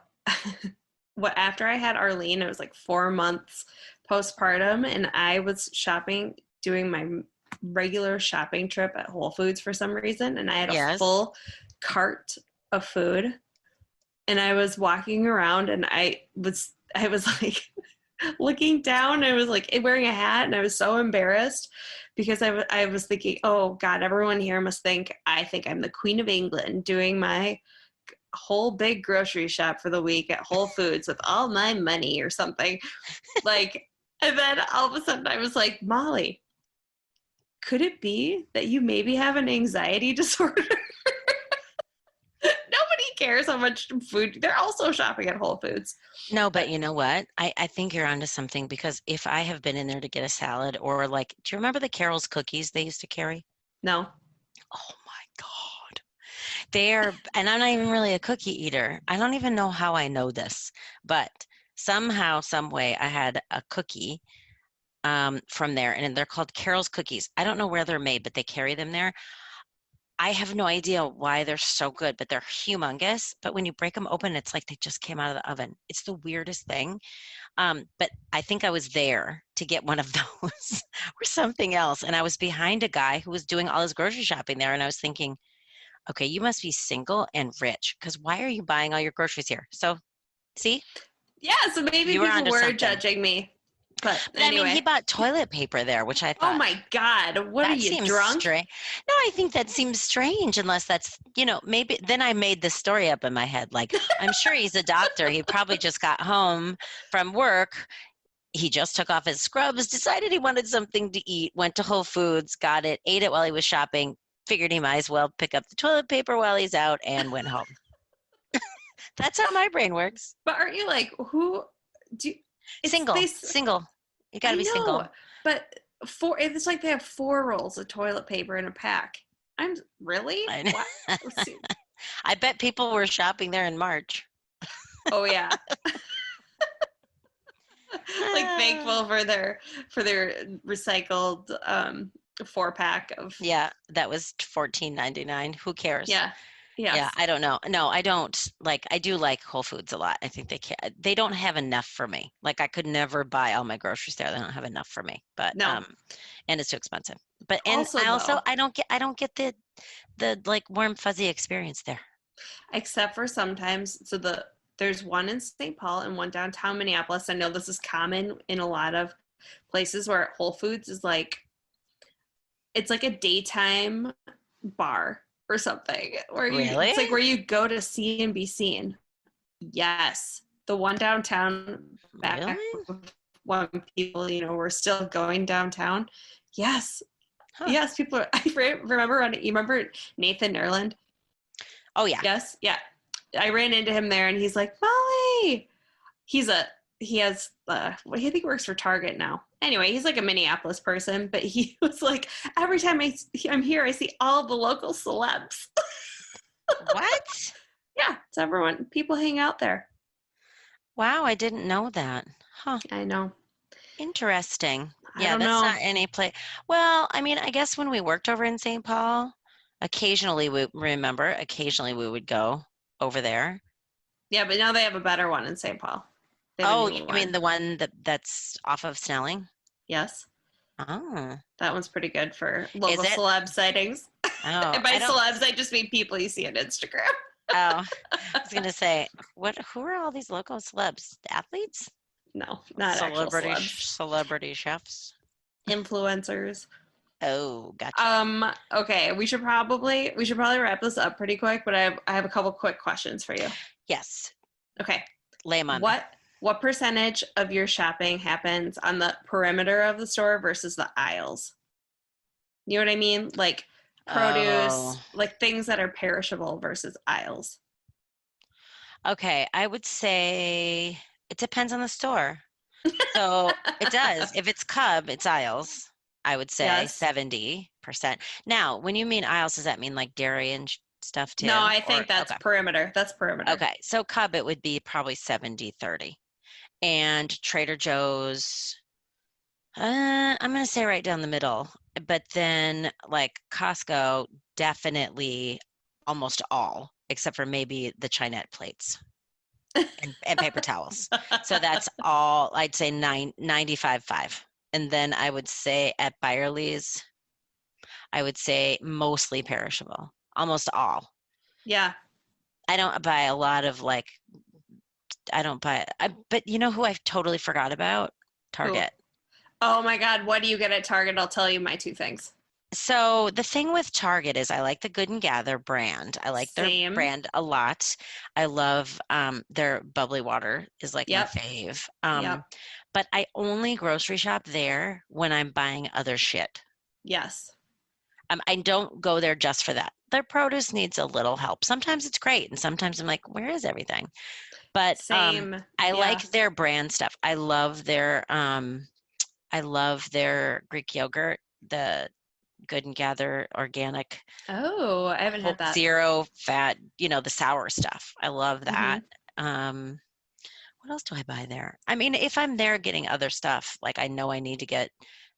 what after I had Arlene, it was like 4 months postpartum, and I was shopping, doing my regular shopping trip at Whole Foods for some reason, and I had a Yes. full cart of food, and I was walking around, and I was like looking down. I was like wearing a hat, and I was so embarrassed because I was thinking, oh God, everyone here must think I think I'm the Queen of England doing my whole big grocery shop for the week at Whole Foods with all my money or something. Like, and then all of a sudden I was like, Molly, could it be that you maybe have an anxiety disorder? Nobody cares how much food. They're also shopping at Whole Foods. No, but But you know what? I think you're onto something, because if I have been in there to get a salad, or like, do you remember the Carol's cookies they used to carry? no. Oh my God. And I'm not even really a cookie eater. I don't even know how I know this, but somehow, some way I had a cookie from there, and they're called Carol's cookies. I don't know where they're made, but they carry them there. I have no idea why they're so good, but they're humongous. But when you break them open, it's like they just came out of the oven. It's the weirdest thing. But I think I was there to get one of those or something else. And I was behind a guy who was doing all his grocery shopping there. And I was thinking, okay, you must be single and rich, because why are you buying all your groceries here? So, see, Yeah, so maybe you were people onto were something. judging me. But But I mean, he anyway. bought toilet paper there, which I Oh thought, my God. What are that you, seems drunk? strange. No, I think that seems strange, unless that's, maybe then I made this story up in my head. Like, I'm sure he's a doctor. He probably just got home from work. He just took off his scrubs, decided he wanted something to eat, went to Whole Foods, got it, ate it while he was shopping, figured he might as well pick up the toilet paper while he's out, and went home. That's how my brain works. But aren't you like, who do you, it's Single, this single. You got to I be single. know, but It's like they have 4 rolls of toilet paper in a pack. I'm really? I know. What? Let's see. I bet people were shopping there in March. Oh yeah. Like thankful for their recycled 4-pack of. Yeah, that was $14.99. Who cares? Yeah. Yeah, Yes. I don't know. No, I don't like. I do like Whole Foods a lot. I think they don't have enough for me. Like I could never buy all my groceries there. They don't have enough for me. But No. and it's too expensive. But and Also I also though, I don't get the like warm fuzzy experience there. except for sometimes, there's one in St. Paul and one downtown Minneapolis. I know this is common in a lot of places where Whole Foods is like, it's like a daytime bar or something where Really? it's like where you go to see and be seen. Yes. The one downtown back Really? when people, were still going downtown. Yes. Huh. Yes, people are. You remember Nathan Nerland? Oh yeah. Yes. Yeah. I ran into him there and he's like, Molly. He has, I think he works for Target now. Anyway, he's like a Minneapolis person, but he was like, every time I'm here, I see all the local celebs. What? Yeah, it's everyone. People hang out there. Wow, I didn't know that. Huh. I know. Interesting. I Yeah, don't that's know. not any place. Well, I mean, I guess when we worked over in St. Paul, occasionally we would go over there. Yeah, but now they have a better one in St. Paul. They have a Oh, new you mean one. the one that's off of Snelling? Yes. Oh, That one's pretty good for local is it? celeb sightings. Oh, And by I don't. celebs, I just mean people you see on Instagram. Oh, I was gonna say, who are all these local celebs? The athletes? No, not actual celebs. Celebrity chefs? Influencers. Oh, gotcha. Okay, we should probably wrap this up pretty quick, but I have a couple quick questions for you. Yes, Okay. lay 'em on me. What percentage of your shopping happens on the perimeter of the store versus the aisles? You know what I mean? Like produce, Oh, like things that are perishable versus aisles. okay. I would say it depends on the store. So it does. If it's Cub, it's aisles. I would say Yes. 70%. Now, when you mean aisles, does that mean like dairy and stuff too? No, I think that's okay. perimeter. That's perimeter. Okay. So Cub, it would be probably 70-30. And Trader Joe's, I'm going to say right down the middle. But then like Costco, definitely almost all, except for maybe the Chinette plates and paper towels. So that's all, I'd say 95.5. And then I would say at Byerly's, I would say mostly perishable, almost all. Yeah. I don't buy a lot of like, but you know who I totally forgot about? Target. Who? Oh my God, what do you get at Target? I'll tell you my 2 things. So the thing with Target is I like the Good and Gather brand. I like their Same. brand a lot. I love their bubbly water is like Yep. my fave. Yep. But I only grocery shop there when I'm buying other shit. Yes. I don't go there just for that. Their produce needs a little help. Sometimes it's great, and sometimes I'm like, where is everything? But Same. I Yeah. like their brand stuff. I love their Greek yogurt, the Good and Gather organic. Oh, I haven't had that. Zero fat, the sour stuff. I love that. Mm-hmm. What else do I buy there? I mean, if I'm there getting other stuff, like I know I need to get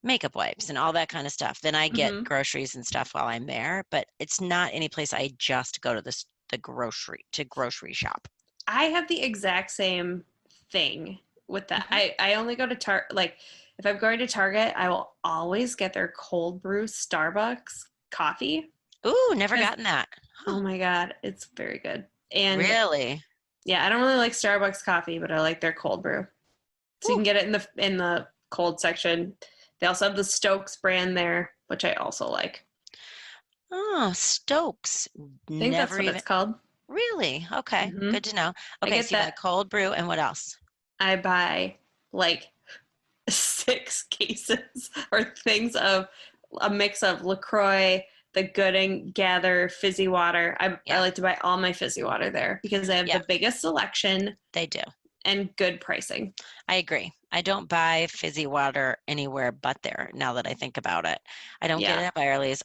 makeup wipes and all that kind of stuff, then I get Mm-hmm. groceries and stuff while I'm there. But it's not any place I just go to the grocery shop. I have the exact same thing with that. Mhm. I only go to Target. Like if I'm going to Target, I will always get their cold brew Starbucks coffee. Ooh, never gotten that. Oh my God, it's very good. And Really? yeah, I don't really like Starbucks coffee, but I like their cold brew. So you can get it in the cold section. They also have the Stokes brand there, which I also like. Oh, Stokes. I think that's what it's called. Really? Okay, Mhm. good to know. I Okay, get so you buy that. cold brew and what else? I buy like 6 cases or things of a mix of LaCroix, the Good and Gather fizzy water. I Yeah. like to buy all my fizzy water there because they have Yeah. the biggest selection They do. and good pricing. I agree. I don't buy fizzy water anywhere but there now that I think about it. I don't get it Yeah. at Byerly's.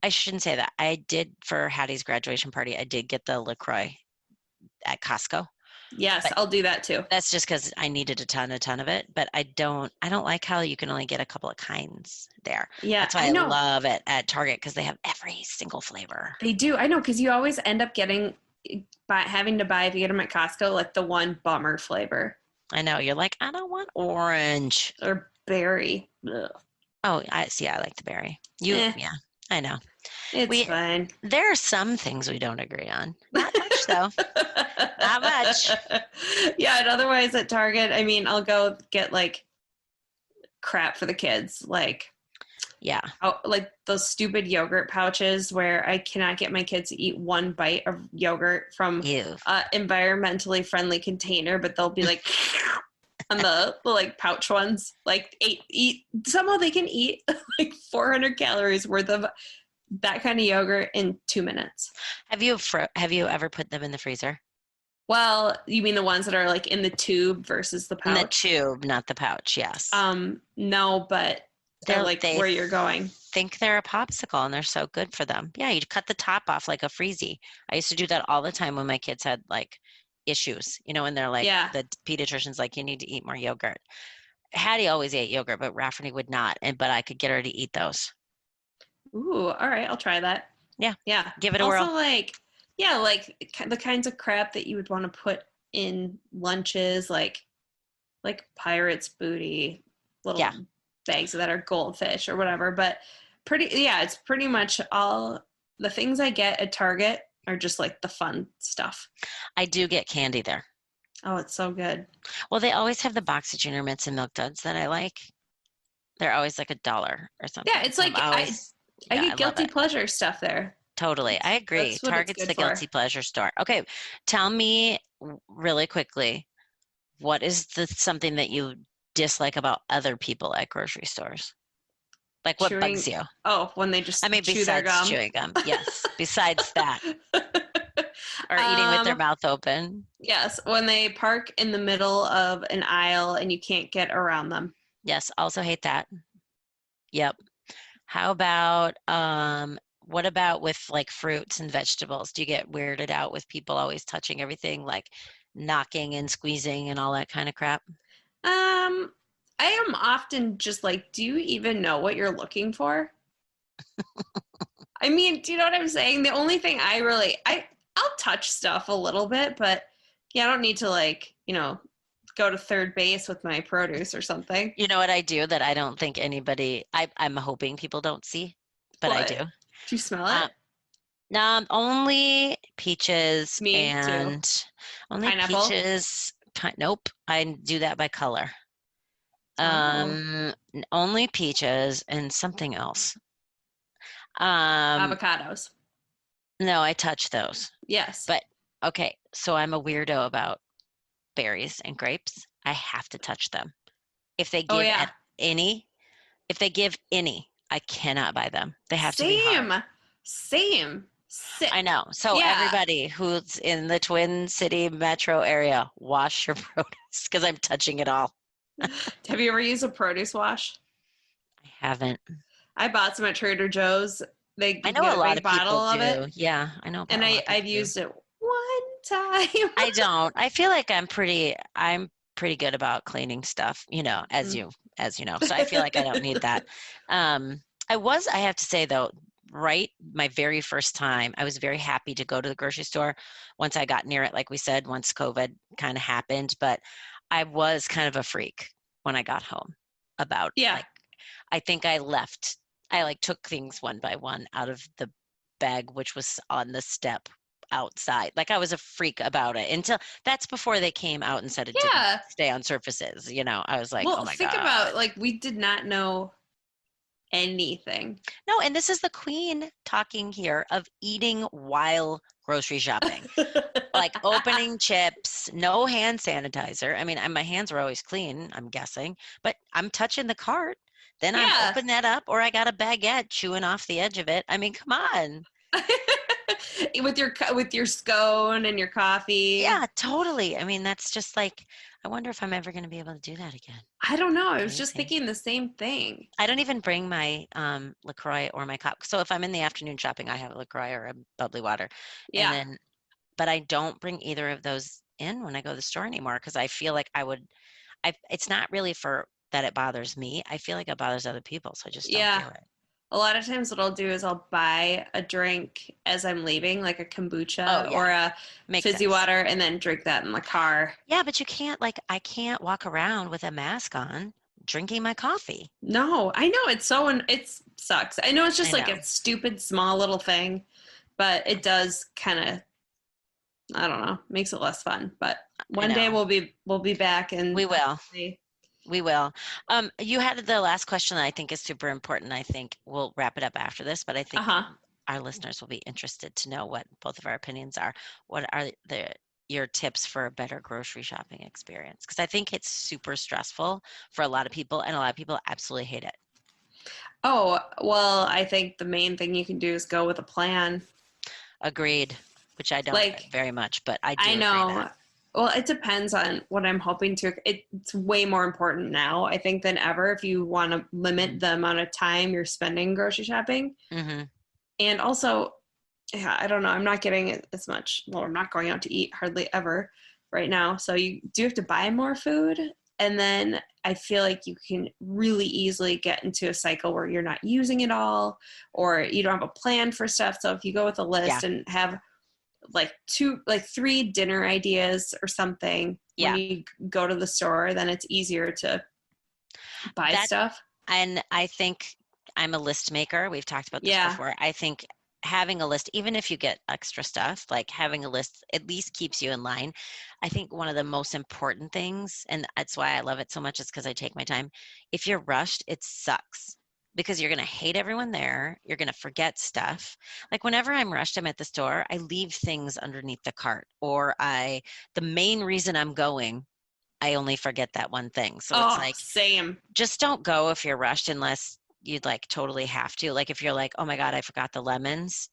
I shouldn't say that. I did for Hattie's graduation party, I did get the LaCroix at Costco. Yes, But I'll do that too. that's just because I needed a ton of it. But I don't like how you can only get a couple of kinds there. Yeah, That's why I I know. love it at Target because they have every single flavor. They do. I know, because you always end up having to buy, if you get them at Costco, like the one bummer flavor I know. You're like, I don't want orange. or berry. Ugh. Oh, I see. I like the berry. Eh, Yeah, I know. it's We fine. There are some things we don't agree on. Not much though. Not much. Yeah, and otherwise at Target, I mean, I'll go get like crap for the kids, like Yeah. like those stupid yogurt pouches where I cannot get my kids to eat one bite of yogurt from Ew. environmentally friendly container, but they'll be like on the like pouch ones, like eat somehow they can eat like 400 calories worth of that kind of yogurt in 2 minutes. Have you ever put them in the freezer? Well, you mean the ones that are like in the tube versus the In the pouch? tube, not the pouch. Yes. No, but they're like They where you're going. think they're a popsicle and they're so good for them. Yeah, you cut the top off like a freezy. I used to do that all the time when my kids had like issues, and they're like, Yeah. the pediatrician's like, you need to eat more yogurt. Hattie always ate yogurt, but Rafferty would not. But I could get her to eat those. Ooh, all right, I'll try that. Yeah. Yeah. Give it a also, whirl. like the kinds of crap that you would want to put in lunches, like pirate's booty, little bags that are goldfish or whatever. But it's pretty much all the things I get at Target are just like the fun stuff. I do get candy there. Oh, it's so good. Well, they always have the box of Junior Mints and Milk Duds that I like. They're always like $1 or something. Yeah, it's like I get guilty pleasure stuff there. Totally. I agree. Target's the guilty pleasure store. Okay. Tell me really quickly, what is something that you dislike about other people at grocery stores? Like what bugs you? Oh, when they just chew their gum. Besides chewing gum. Yes. Besides that. Or eating with their mouth open. Yes. When they park in the middle of an aisle and you can't get around them. Yes. Also hate that. Yep. How about, what about with like fruits and vegetables? Do you get weirded out with people always touching everything, like knocking and squeezing and all that kind of crap? I am often just like, do you even know what you're looking for? I mean, do you know what I'm saying? The only thing I'll touch stuff a little bit, but yeah, I don't need to like, go to third base with my produce or something. You know what I do that I don't think I'm hoping people don't see, but what? I do. Do you smell it? No, only peaches. Me and too. Only Pineapple? Peaches. Nope, I do that by color. Oh. Only peaches and something else. Avocados. No, I touch those. Yes. But okay, so I'm a weirdo about berries and grapes. I have to touch them. If they give if they give any, I cannot buy them. They have to be hard. Same. I know. So everybody who's in the Twin City metro area, wash your produce because I'm touching it all. Have you ever used a produce wash? I haven't. I bought some at Trader Joe's. I know a lot of people do. It. Yeah, I know. And I've used it one time. I don't. I feel like I'm pretty good about cleaning stuff, as you know. So I feel like I don't need that. I have to say though, my very first time, I was very happy to go to the grocery store once I got near it, like we said, once COVID kind of happened, but I was kind of a freak when I got home about I think I took things one by one out of the bag, which was on the step outside. Like I was a freak about it until that's before they came out and said it didn't stay on surfaces. I was like, oh my God. Think about we did not know anything. No, and this is the queen talking here of eating while grocery shopping. Like opening chips, no hand sanitizer. I mean, my hands were always clean, I'm guessing, but I'm touching the cart. Then I open that up, or I got a baguette chewing off the edge of it. I mean, come on. with your scone and your coffee. Yeah, totally. I mean, that's just like, I wonder if I'm ever going to be able to do that again. I don't know. I was just Crazy. thinking the same thing. I don't even bring my LaCroix or my cup. So if I'm in the afternoon shopping, I have a LaCroix or a bubbly water. And Yeah. then, but I don't bring either of those in when I go to the store anymore because I feel like it's not really for that it bothers me. I feel like it bothers other people. So I just don't Yeah. do it. A lot of times what I'll do is I'll buy a drink as I'm leaving, like a kombucha or a Makes fizzy sense. water, and then drink that in the car. Yeah, but you can't I can't walk around with a mask on drinking my coffee. No, I know it sucks. I know it's just I like know. a stupid small little thing, but it does kind of, I don't know, makes it less fun. But one day know. we'll be back and We will. see. We will. You had the last question that I think is super important. I think we'll wrap it up after this, but I think our listeners will be interested to know what both of our opinions are. What are your tips for a better grocery shopping experience? Because I think it's super stressful for a lot of people, and a lot of people absolutely hate it. Oh, well, I think the main thing you can do is go with a plan. Agreed, which I don't very much, but I do agree that. Well, it depends on what I'm hoping to. It's way more important now, I think, than ever if you want to limit the amount of time you're spending grocery shopping. Mm-hmm. And also, yeah, I don't know. I'm not getting as much. Well, I'm not going out to eat hardly ever right now. So you do have to buy more food. And then I feel like you can really easily get into a cycle where you're not using it all or you don't have a plan for stuff. So if you go with a list and have like 3 dinner ideas or something when you go to the store, then it's easier to buy stuff. And I think I'm a list maker. We've talked about this before. I think having a list, even if you get extra stuff, like having a list at least keeps you in line. I think one of the most important things, and that's why I love it so much, is because I take my time. If you're rushed, it sucks. Because you're going to hate everyone there. You're going to forget stuff. Like whenever I'm rushed, I'm at the store, I leave things underneath the cart. Or the main reason I'm going, I only forget that one thing. So it's like, same. Just don't go if you're rushed unless you'd like totally have to. Like if you're like, oh my God, I forgot the lemons.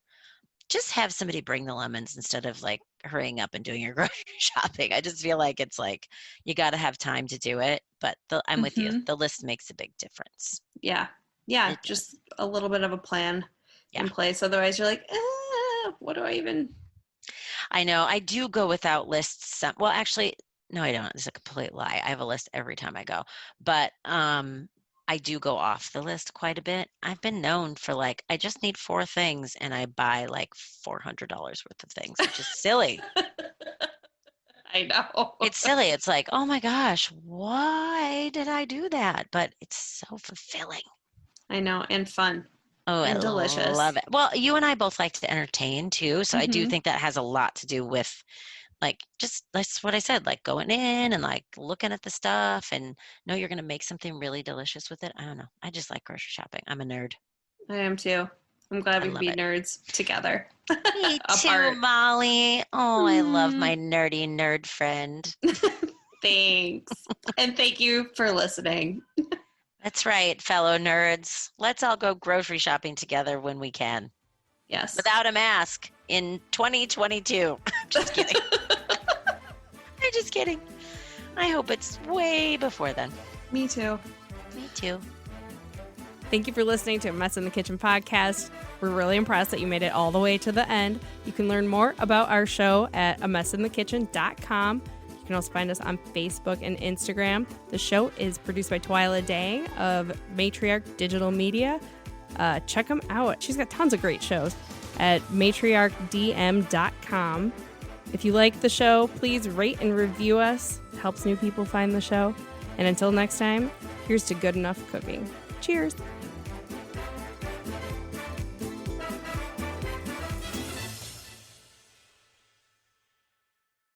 Just have somebody bring the lemons instead of like hurrying up and doing your grocery shopping. I just feel like it's like, you got to have time to do it. But I'm with you. The list makes a big difference. Yeah, just a little bit of a plan in place. Otherwise, you're like, what do I even? I know. I do go without lists. Well, actually, no, I don't. It's a complete lie. I have a list every time I go. But I do go off the list quite a bit. I've been known for like, I just need 4 things, and I buy like $400 worth of things, which is silly. I know. It's silly. It's like, oh my gosh, why did I do that? But it's so fulfilling. I know, and fun. Oh, and I delicious. Love it. Well, you and I both like to entertain too, so I do think that has a lot to do with, like, just that's what I said, like going in and like looking at the stuff and know you're going to make something really delicious with it. I don't know. I just like grocery shopping. I'm a nerd. I am too. I'm glad we can be nerds together. Me too, Molly. Oh, I love my nerdy nerd friend. Thanks. And thank you for listening. That's right, fellow nerds. Let's all go grocery shopping together when we can. Yes. Without a mask in 2022. Just kidding. I'm just kidding. I hope it's way before then. Me too. Me too. Thank you for listening to A Mess in the Kitchen podcast. We're really impressed that you made it all the way to the end. You can learn more about our show at amessinthekitchen.com. You can also find us on Facebook and Instagram. The show is produced by Twyla Dang of Matriarch Digital Media. Check them out. She's got tons of great shows at matriarchdm.com. If you like the show, please rate and review us. It helps new people find the show. And until next time, here's to good enough cooking. Cheers.